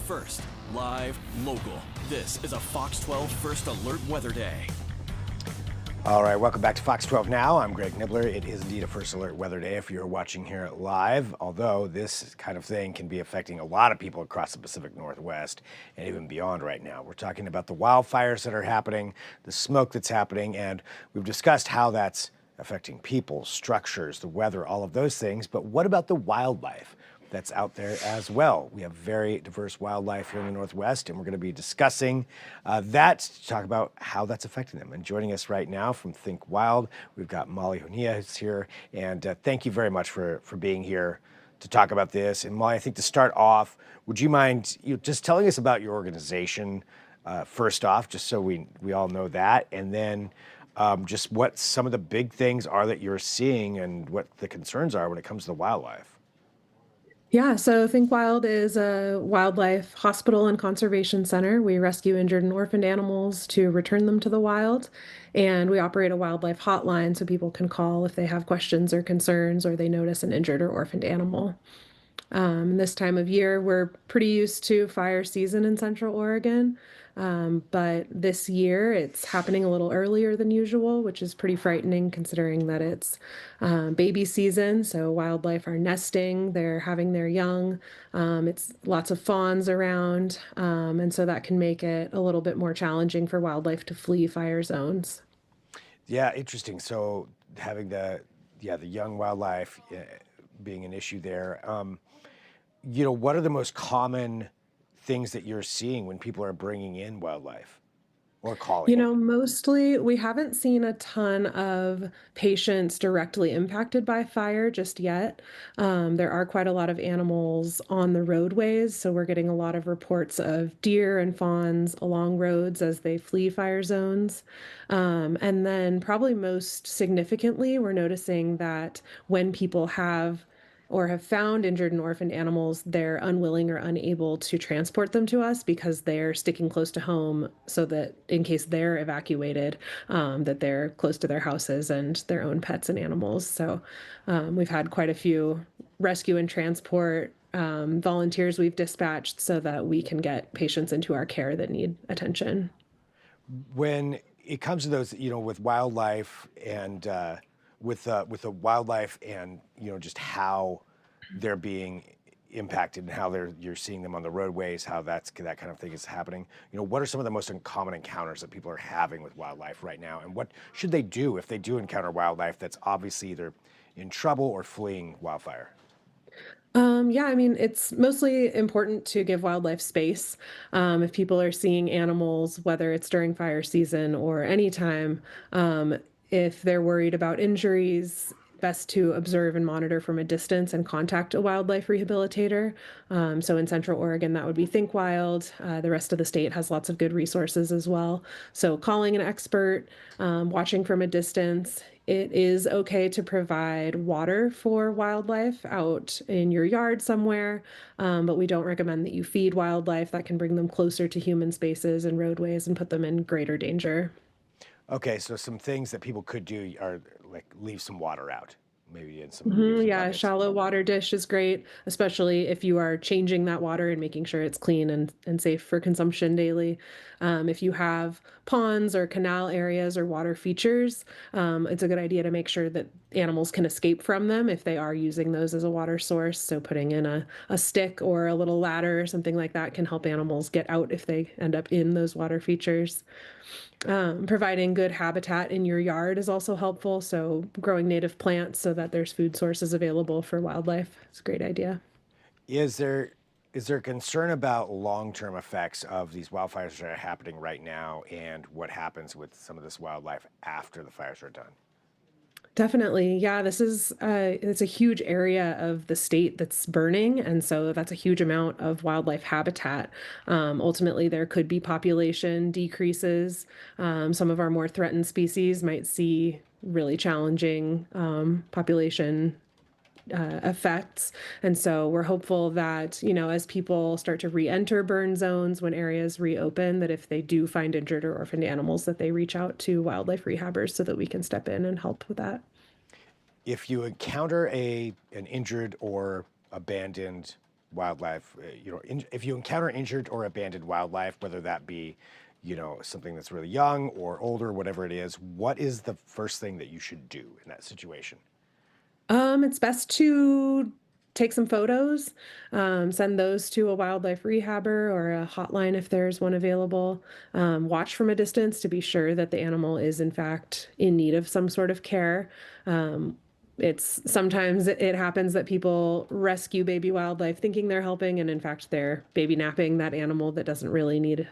first, live, local. This is a Fox 12 First Alert Weather Day. All right, welcome back to Fox 12 Now. I'm Greg Nibler. It is indeed a First Alert Weather Day if you're watching here live, although this kind of thing can be affecting a lot of people across the Pacific Northwest and even beyond right now. We're talking about the wildfires that are happening, the smoke that's happening, and we've discussed how that's affecting people, structures, the weather, all of those things. But what about the wildlife that's out there as well? We have very diverse wildlife here in the Northwest, and we're going to be discussing that to talk about how that's affecting them. And joining us right now from Think Wild, we've got Molly Honea who's here. And thank you very much for being here to talk about this. And Molly, I think to start off, would you mind just telling us about your organization first off, just so we all know that, and then just what some of the big things are that you're seeing and what the concerns are when it comes to the wildlife. Yeah, so Think Wild is a wildlife hospital and conservation center. We rescue injured and orphaned animals to return them to the wild. And we operate a wildlife hotline so people can call if they have questions or concerns or they notice an injured or orphaned animal. This time of year, we're pretty used to fire season in Central Oregon. But this year it's happening a little earlier than usual, which is pretty frightening considering that it's baby season. So wildlife are nesting, they're having their young. It's lots of fawns around. And so that can make it a little bit more challenging for wildlife to flee fire zones. Yeah, interesting. So having the young wildlife being an issue there. What are the most common things that you're seeing when people are bringing in wildlife or calling it? Mostly we haven't seen a ton of patients directly impacted by fire just yet. There are quite a lot of animals on the roadways, so we're getting a lot of reports of deer and fawns along roads as they flee fire zones. And then probably most significantly, we're noticing that when people have found injured and orphaned animals, they're unwilling or unable to transport them to us because they're sticking close to home so that in case they're evacuated, that they're close to their houses and their own pets and animals. So we've had quite a few rescue and transport volunteers we've dispatched so that we can get patients into our care that need attention. When it comes to those, with wildlife and with the wildlife and just how they're being impacted and how you're seeing them on the roadways, how that kind of thing is happening. What are some of the most common encounters that people are having with wildlife right now, and what should they do if they do encounter wildlife that's obviously either in trouble or fleeing wildfire? It's mostly important to give wildlife space. If people are seeing animals, whether it's during fire season or anytime, if they're worried about injuries, best to observe and monitor from a distance and contact a wildlife rehabilitator. So in Central Oregon, that would be Think Wild. The rest of the state has lots of good resources as well. So calling an expert, watching from a distance. It is okay to provide water for wildlife out in your yard somewhere, but we don't recommend that you feed wildlife. That can bring them closer to human spaces and roadways and put them in greater danger. Okay, so some things that people could do are like leave some water out, maybe in some Yeah, a buckets. shallow water dish is great, especially if you are changing that water and making sure it's clean and safe for consumption daily. If you have ponds or canal areas or water features, it's a good idea to make sure that animals can escape from them if they are using those as a water source. So putting in a stick or a little ladder or something like that can help animals get out if they end up in those water features. Providing good habitat in your yard is also helpful. So growing native plants so that there's food sources available for wildlife is a great idea. Is there concern about long-term effects of these wildfires that are happening right now and what happens with some of this wildlife after the fires are done? Definitely. Yeah, this is it's a huge area of the state that's burning, and so that's a huge amount of wildlife habitat. Ultimately, there could be population decreases. Some of our more threatened species might see really challenging population effects. And so we're hopeful that, as people start to re-enter burn zones when areas reopen, that if they do find injured or orphaned animals, that they reach out to wildlife rehabbers so that we can step in and help with that. If you encounter an injured or abandoned wildlife, if you encounter injured or abandoned wildlife, whether that be, something that's really young or older, whatever it is, what is the first thing that you should do in that situation? It's best to take some photos, send those to a wildlife rehabber or a hotline if there's one available. Watch from a distance to be sure that the animal is in fact in need of some sort of care. It's sometimes it happens that people rescue baby wildlife thinking they're helping, and in fact they're baby napping that animal that doesn't really need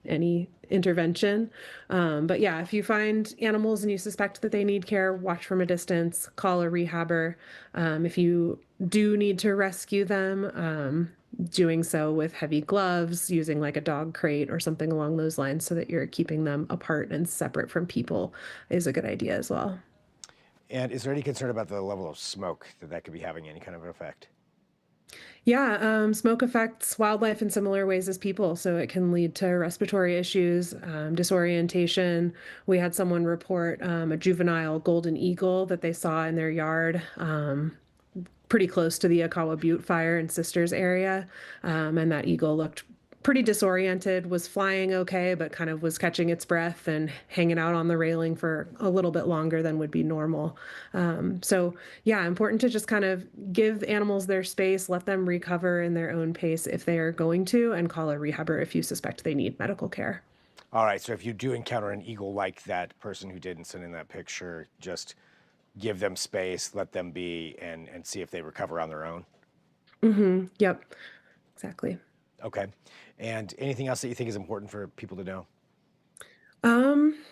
any intervention. But yeah, if you find animals and you suspect that they need care, watch from a distance, call a rehabber. If you do need to rescue them, doing so with heavy gloves, using like a dog crate or something along those lines so that you're keeping them apart and separate from people is a good idea as well. And is there any concern about the level of smoke that could be having any kind of an effect? Yeah, smoke affects wildlife in similar ways as people, so it can lead to respiratory issues, disorientation. We had someone report a juvenile golden eagle that they saw in their yard, pretty close to the Akawa Butte fire in Sisters area, and that eagle looked pretty disoriented, was flying okay, but kind of was catching its breath and hanging out on the railing for a little bit longer than would be normal. So, yeah, important to just kind of give animals their space, let them recover in their own pace if they are going to, and call a rehabber if you suspect they need medical care. All right, so if you do encounter an eagle like that person who didn't send in that picture, just give them space, let them be, and see if they recover on their own. Yep, exactly. Okay. And anything else that you think is important for people to know?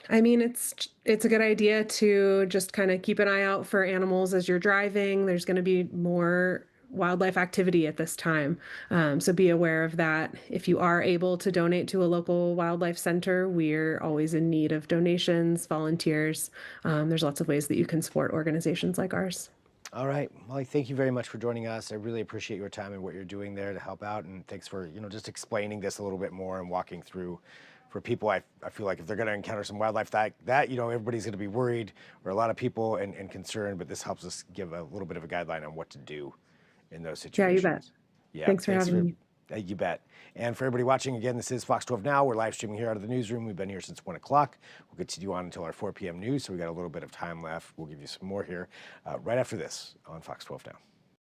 I mean, it's a good idea to just kind of keep an eye out for animals as you're driving. There's going to be more wildlife activity at this time. So be aware of that. If you are able to donate to a local wildlife center, we're always in need of donations, volunteers. There's lots of ways that you can support organizations like ours. All right, Molly, thank you very much for joining us. I really appreciate your time and what you're doing there to help out. And thanks for, just explaining this a little bit more and walking through for people. I feel like if they're going to encounter some wildlife that everybody's going to be worried, or a lot of people and concerned, but this helps us give a little bit of a guideline on what to do in those Yeah, you bet. situations. Yeah, Thanks for having me. You bet. And for everybody watching, again, this is Fox 12 Now. We're live streaming here out of the newsroom. We've been here since 1 o'clock. We'll continue on until our 4 p.m. news, so we got a little bit of time left. We'll give you some more here right after this on Fox 12 Now.